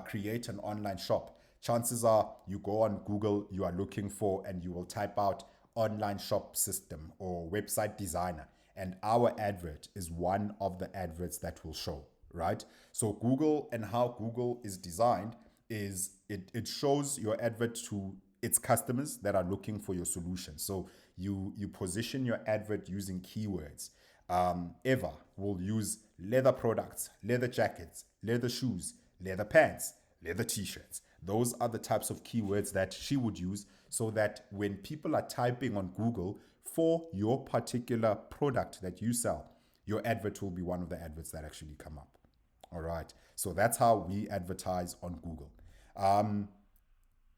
create an online shop, chances are you go on Google, you are looking for, and you will type out online shop system or website designer. And our advert is one of the adverts that will show, right? So Google, and how Google is designed is it shows your advert to its customers that are looking for your solution. So you position your advert using keywords. Eva will use leather products, leather jackets, leather shoes, leather pants, leather t-shirts. Those are the types of keywords that she would use, so that when people are typing on Google for your particular product that you sell, your advert will be one of the adverts that actually come up. All right. So that's how we advertise on Google.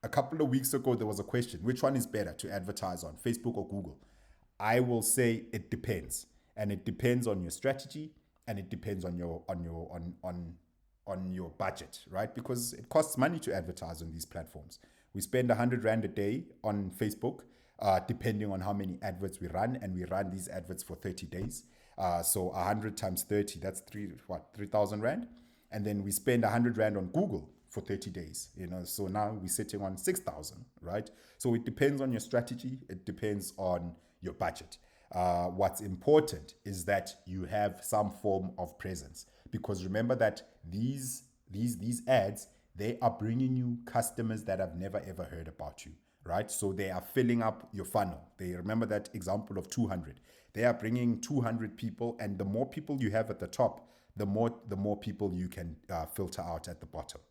A couple of weeks ago, there was a question: which one is better to advertise on, Facebook or Google? I will say it depends, and it depends on your strategy, and it depends on your budget, right? Because it costs money to advertise on these platforms. We spend 100 Rand a day on Facebook, depending on how many adverts we run, and we run these adverts for 30 days. So 100 times 30, that's 3,000 Rand. And then we spend 100 Rand on Google for 30 days, so now we're sitting on 6,000, right? So it depends on your strategy. It depends on your budget. What's important is that you have some form of presence, because remember that these ads, they are bringing you customers that have never ever heard about you, right? So they are filling up your funnel. They remember that example of 200. They are bringing 200 people, and the more people you have at the top, the more people you can filter out at the bottom.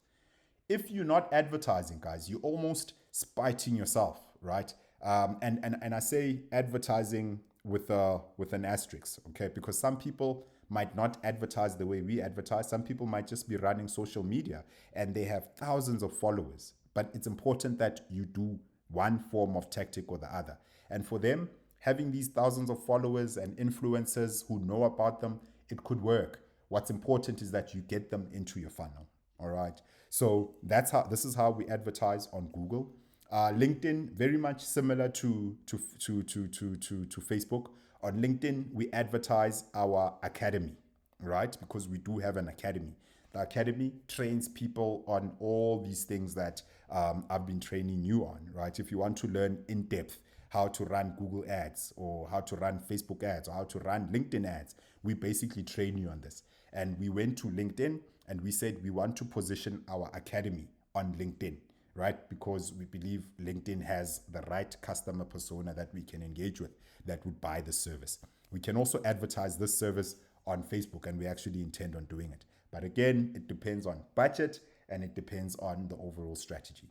If you're not advertising, guys, you're almost spiting yourself, right? And I say advertising with an asterisk, okay? Because some people might not advertise the way we advertise. Some people might just be running social media and they have thousands of followers. But it's important that you do one form of tactic or the other. And for them, having these thousands of followers and influencers who know about them, it could work. What's important is that you get them into your funnel. All right. So this is how we advertise on Google. LinkedIn, very much similar to Facebook. On LinkedIn, we advertise our academy, right? Because we do have an academy. The academy trains people on all these things that I've been training you on, right? If you want to learn in depth how to run Google ads, or how to run Facebook ads, or how to run LinkedIn ads, we basically train you on this. And we went to LinkedIn and we said we want to position our academy on LinkedIn, right? Because we believe LinkedIn has the right customer persona that we can engage with that would buy the service. We can also advertise this service on Facebook, and we actually intend on doing it. But again, it depends on budget and it depends on the overall strategy.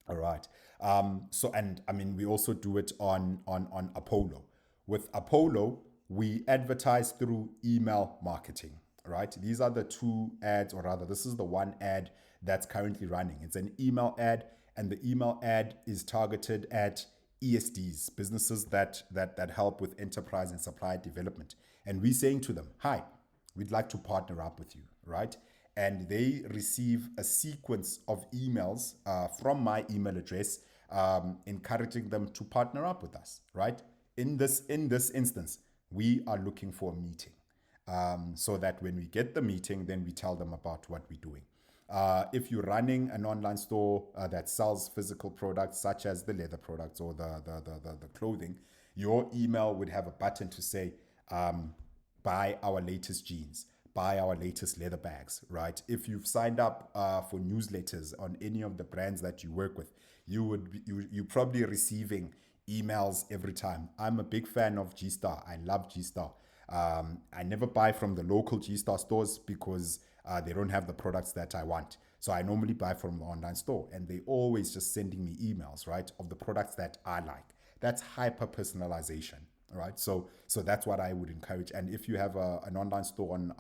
All right. We also do it on Apollo. With Apollo, we advertise through email marketing, right? These are the 2 ads, or rather, this is the one ad that's currently running. It's an email ad, and the email ad is targeted at ESDs, businesses that help with enterprise and supply development. And we're saying to them, hi, we'd like to partner up with you, right? And they receive a sequence of emails from my email address, encouraging them to partner up with us, right? In this instance, we are looking for a meeting, so that when we get the meeting, then we tell them about what we're doing. If you're running an online store that sells physical products such as the leather products or the clothing, your email would have a button to say, buy our latest jeans, buy our latest leather bags, right? If you've signed up for newsletters on any of the brands that you work with, you're probably receiving emails every time. I'm a big fan of G-Star. I love G-Star. I never buy from the local G-Star stores because they don't have the products that I want. So I normally buy from the online store, and they always just sending me emails, right, of the products that I like. That's hyper personalization, right? So that's what I would encourage. And if you have an online store on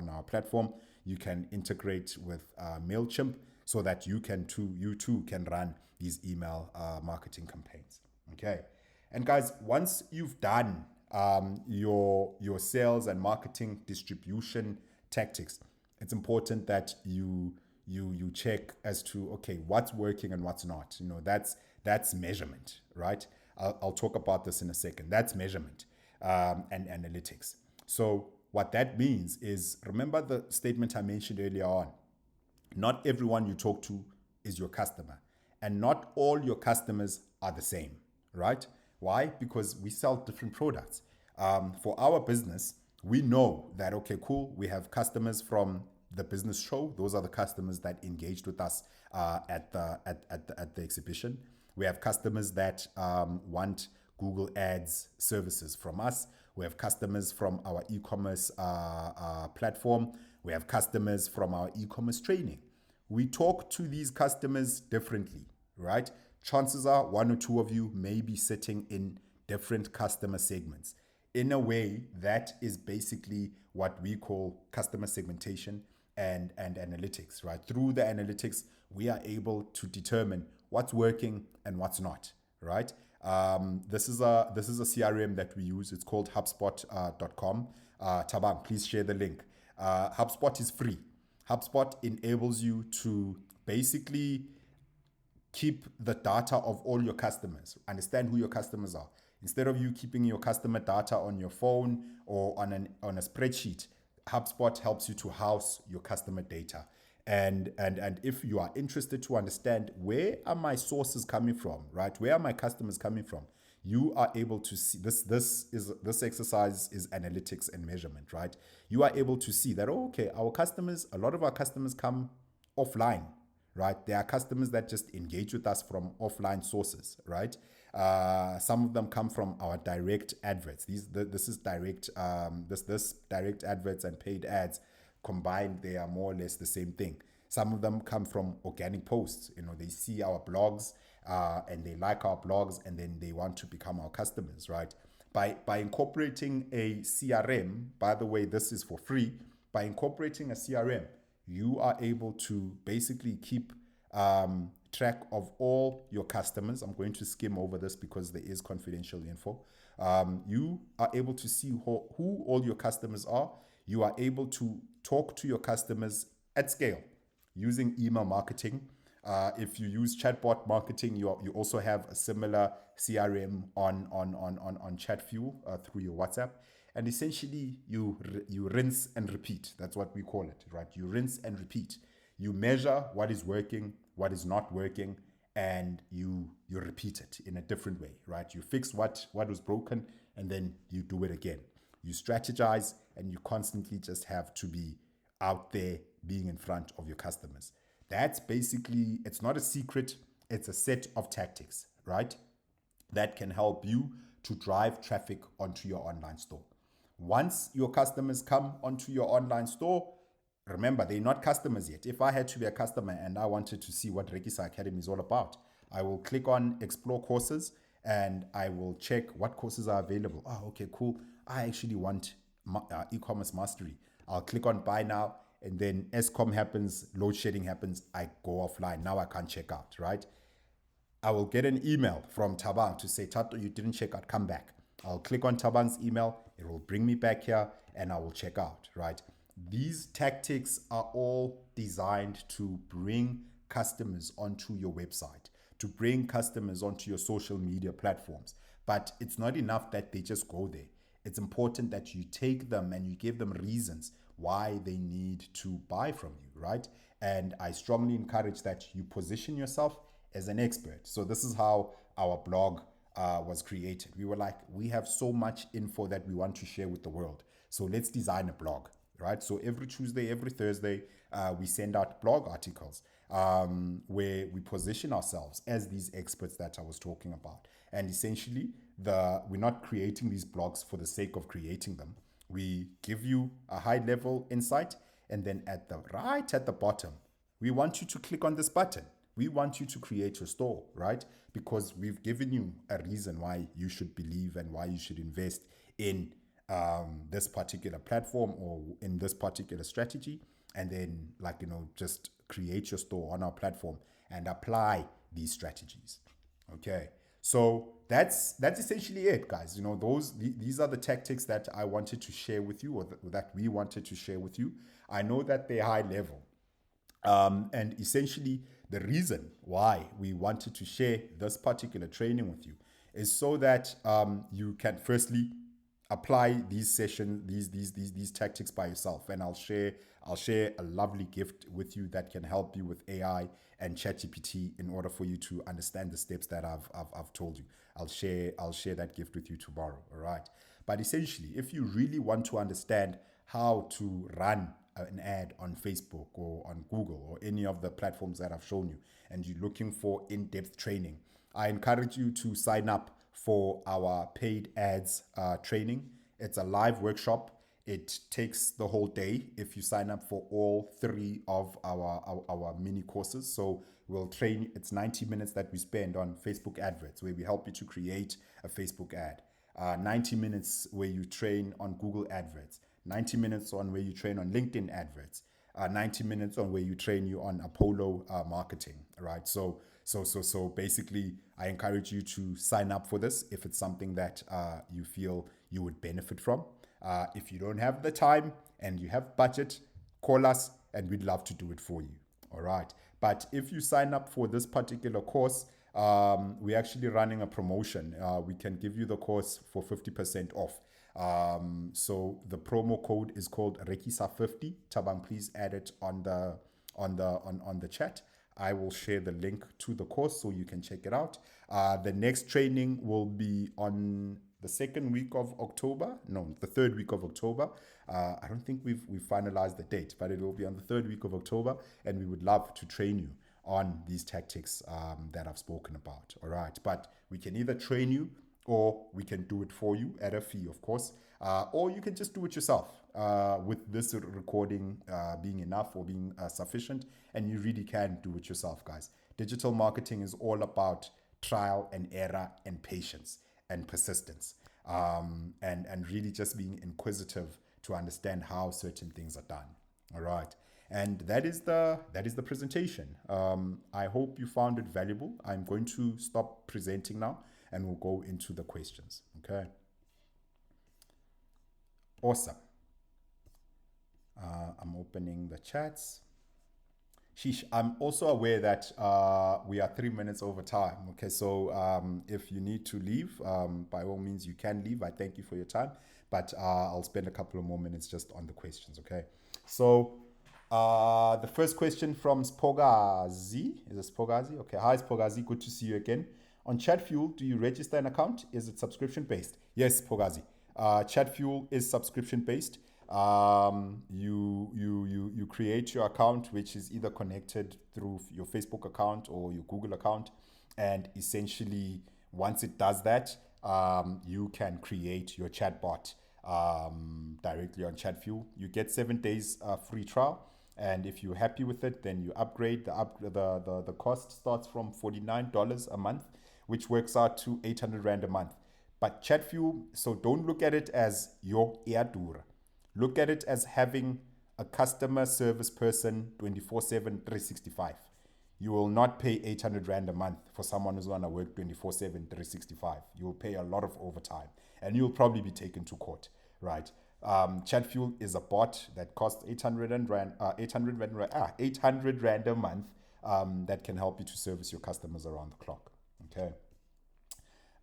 our platform, you can integrate with Mailchimp so that you too can run these email marketing campaigns. Okay, and guys, once you've done your sales and marketing distribution tactics, it's important that you check as to, okay, what's working and what's not. That's measurement, right? I'll talk about this in a second. That's measurement and analytics. So what that means is, remember the statement I mentioned earlier on. Not everyone you talk to is your customer, and not all your customers are the same, right? Why? Because we sell different products. For our business, we know that, okay, cool, we have customers from the business show. Those are the customers that engaged with us at the exhibition. We have customers that want Google Ads services from us. We have customers from our e-commerce platform. We have customers from our e-commerce training. We talk to these customers differently, right? Chances are one or two of you may be sitting in different customer segments. In a way, that is basically what we call customer segmentation and analytics, right? Through the analytics, we are able to determine what's working and what's not, right? This is a CRM that we use. It's called HubSpot.com. Tabang, please share the link. HubSpot is free. HubSpot enables you to basically keep the data of all your customers, understand who your customers are. Instead of you keeping your customer data on your phone or on a spreadsheet, HubSpot helps you to house your customer data. And if you are interested to understand, where are my sources coming from, right? Where are my customers coming from? You are able to see this exercise is analytics and measurement, right? You are able to see that, okay, a lot of our customers come offline, right? There are customers that just engage with us from offline sources, right? Some of them come from our direct adverts. This is direct adverts and paid ads combined. They are more or less the same thing. Some of them come from organic posts. They see our blogs and they like our blogs, and then they want to become our customers, right? By incorporating a CRM, by the way, this is for free. By incorporating a CRM, you are able to basically keep track of all your customers. I'm going to skim over this because there is confidential info. You are able to see who all your customers are. You are able to talk to your customers at scale using email marketing. If you use chatbot marketing, you also have a similar CRM on ChatFuel through your WhatsApp. And essentially, you rinse and repeat. That's what we call it, right? You rinse and repeat. You measure what is working, what is not working, and you repeat it in a different way, right? You fix what was broken, and then you do it again. You strategize, and you constantly just have to be out there being in front of your customers. That's basically, it's not a secret, it's a set of tactics, right? That can help you to drive traffic onto your online store. Once your customers come onto your online store, remember, they're not customers yet. If I had to be a customer and I wanted to see what Rekisa Academy is all about, I will click on Explore Courses and I will check what courses are available. Oh, okay, cool. I actually want e-commerce mastery. I'll click on Buy Now, and then ESCOM happens, load shedding happens, I go offline. Now I can't check out, right? I will get an email from Tabang to say, Tato, you didn't check out, come back. I'll click on Tabang's email, it will bring me back here, and I will check out, right? These tactics are all designed to bring customers onto your website, to bring customers onto your social media platforms. But it's not enough that they just go there. It's important that you take them and you give them reasons why they need to buy from you, right? And I strongly encourage that you position yourself as an expert. So this is how our blog was created. We were like, we have so much info that we want to share with the world. So let's design a blog, right? So every Tuesday, every Thursday, we send out blog articles where we position ourselves as these experts that I was talking about. And essentially, we're not creating these blogs for the sake of creating them. We give you a high level insight, and then right at the bottom, we want you to click on this button. We want you to create your store, right? Because we've given you a reason why you should believe and why you should invest in this particular platform or in this particular strategy. And then, just create your store on our platform and apply these strategies. Okay. So that's essentially it, guys. These are the tactics that I wanted to share with you, or that we wanted to share with you. I know that they're high level. And essentially, the reason why we wanted to share this particular training with you is so that you can firstly apply these sessions, these tactics by yourself. And I'll share a lovely gift with you that can help you with AI and ChatGPT in order for you to understand the steps that I've told you. I'll share that gift with you tomorrow. All right. But essentially, if you really want to understand how to run an ad on Facebook or on Google or any of the platforms that I've shown you, and you're looking for in-depth training, I encourage you to sign up for our paid ads training. It's a live workshop. It takes the whole day if you sign up for all three of our mini courses. So we'll train, it's 90 minutes that we spend on Facebook adverts, where we help you to create a Facebook ad. 90 minutes where you train on Google adverts. 90 minutes on where you train on LinkedIn adverts. 90 minutes on where you train you on Apollo marketing, right? So basically, I encourage you to sign up for this if it's something that you feel you would benefit from. If you don't have the time and you have budget, call us and we'd love to do it for you. All right. But if you sign up for this particular course, we're actually running a promotion. We can give you the course for 50% off. So the promo code is called Rekisa50. Tabang, please add it on the chat. I will share the link to the course so you can check it out. The next training will be on the second week of October. No, the third week of October. I don't think we've finalized the date, but it will be on the third week of October, and we would love to train you on these tactics that I've spoken about. All right, but we can either train you or we can do it for you at a fee, of course, or you can just do it yourself with this recording being enough or being sufficient, and you really can do it yourself, guys. Digital marketing is all about trial and error and patience and persistence, and really just being inquisitive to understand how certain things are done. All right. And that is the presentation. I hope you found it valuable. I'm going to stop presenting now and we'll go into the questions. Okay. Awesome. I'm opening the chats. Sheesh, I'm also aware that we are 3 minutes over time. Okay, so if you need to leave, by all means, you can leave. I thank you for your time, but I'll spend a couple of more minutes just on the questions. Okay, so the first question from Spogazi. Is it Spogazi? Okay, hi Spogazi, good to see you again. On ChatFuel, do you register an account? Is it subscription based? Yes, Spogazi. ChatFuel is subscription based. You create your account, which is either connected through your Facebook account or your Google account, and essentially once it does that, you can create your chatbot directly on ChatFuel. You get 7 days free trial, and if you're happy with it, then you upgrade. The cost starts from $49 a month, which works out to 800 Rand a month. But ChatFuel, so don't look at it as your eardur. Look at it as having a customer service person 24/7, 365. You will not pay 800 Rand a month for someone who's going to work 24/7, 365. You will pay a lot of overtime and you'll probably be taken to court, right? ChatFuel is a bot that costs 800 Rand a month that can help you to service your customers around the clock. Okay.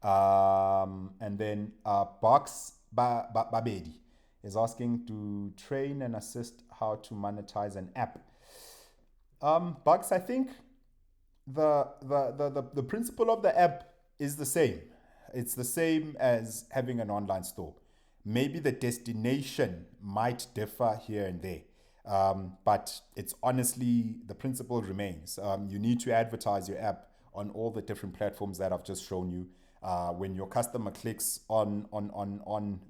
And then Box Babedi is asking to train and assist how to monetize an app. Bugs, I think the principle of the app is the same. It's the same as having an online store. Maybe the destination might differ here and there. But it's honestly, the principle remains. You need to advertise your app on all the different platforms that I've just shown you. When your customer clicks on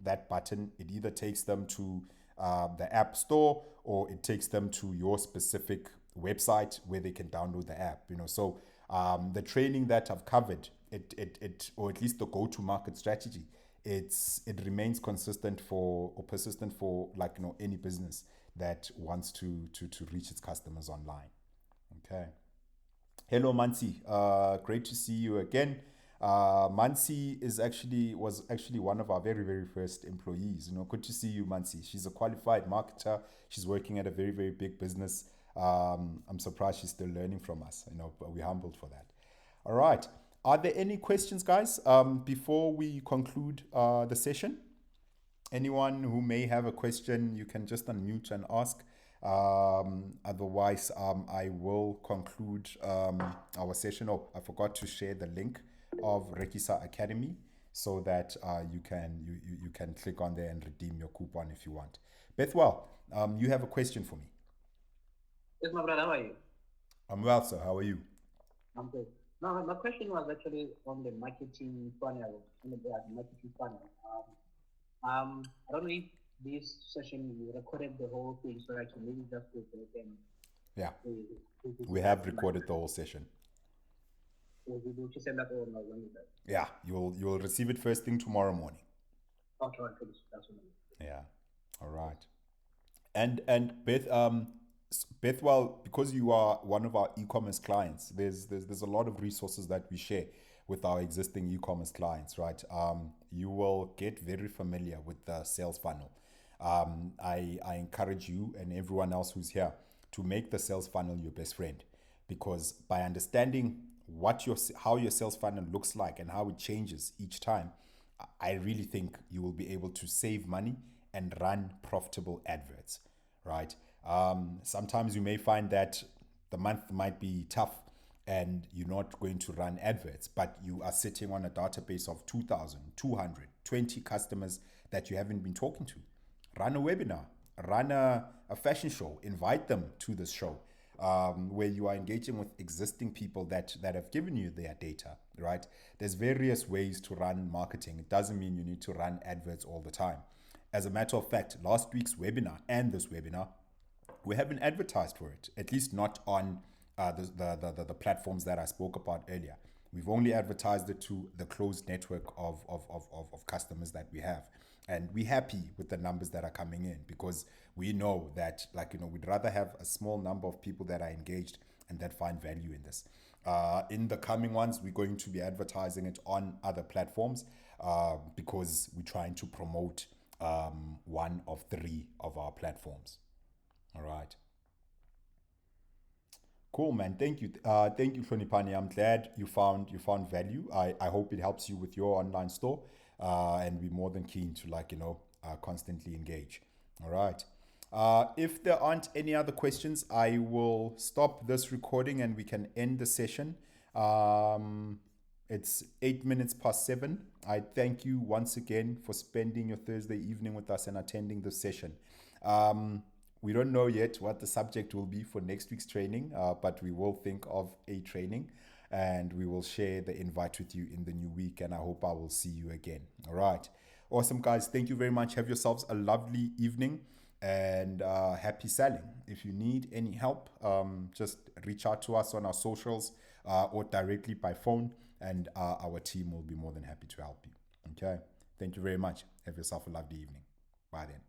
that button, it either takes them to the app store or it takes them to your specific website where they can download the app. So the training that I've covered, it or at least the go-to-market strategy, it remains consistent for or persistent for any business that wants to reach its customers online. Okay. Hello, Mansi. Great to see you again. Mansi was actually one of our very, very first employees. Good to see you, Mansi. She's a qualified marketer. She's working at a very, very big business. I'm surprised she's still learning from us. But we're humbled for that. All right. Are there any questions, guys, before we conclude the session? Anyone who may have a question, you can just unmute and ask. Otherwise, I will conclude our session. Oh, I forgot to share the link of Rekisa Academy so that you can click on there and redeem your coupon if you want. Bethwell, you have a question for me. Yes, my brother, how are you? I'm well, sir. How are you? I'm good. No, my question was actually on the marketing funnel. I don't know if this session we recorded the whole thing, so I can maybe just go back and. Yeah. We have recorded the whole session. Will you send that over now? Yeah, you'll receive it first thing tomorrow morning. Okay, that's what Yeah. All right. And Bethwell, because you are one of our e-commerce clients, there's a lot of resources that we share with our existing e-commerce clients, right? You will get very familiar with the sales funnel. I encourage you and everyone else who's here to make the sales funnel your best friend, because by understanding how your sales funnel looks like and how it changes each time, I really think you will be able to save money and run profitable adverts, right? Sometimes you may find that the month might be tough and you're not going to run adverts, but you are sitting on a database of 2,220 customers that you haven't been talking to. Run a webinar, run a fashion show, invite them to this show where you are engaging with existing people that have given you their data, right? There's various ways to run marketing. It doesn't mean you need to run adverts all the time. As a matter of fact, last week's webinar and this webinar, we haven't advertised for it, at least not on the platforms that I spoke about earlier. We've only advertised it to the closed network of customers that we have. And we're happy with the numbers that are coming in, because we know that, we'd rather have a small number of people that are engaged and that find value in this. In the coming ones, we're going to be advertising it on other platforms because we're trying to promote one of 3 of our platforms. All right. Cool, man. Thank you. Thank you, Flonipani. I'm glad you found value. I hope it helps you with your online store. And we're more than keen to constantly engage. All right. If there aren't any other questions, I will stop this recording and we can end the session. It's 7:08. I thank you once again for spending your Thursday evening with us and attending this session. We don't know yet what the subject will be for next week's training, but we will think of a training and we will share the invite with you in the new week. And I hope I will see you again. All right. Awesome, guys. Thank you very much. Have yourselves a lovely evening and happy selling. If you need any help, just reach out to us on our socials or directly by phone, and our team will be more than happy to help you. Okay. Thank you very much. Have yourself a lovely evening. Bye then.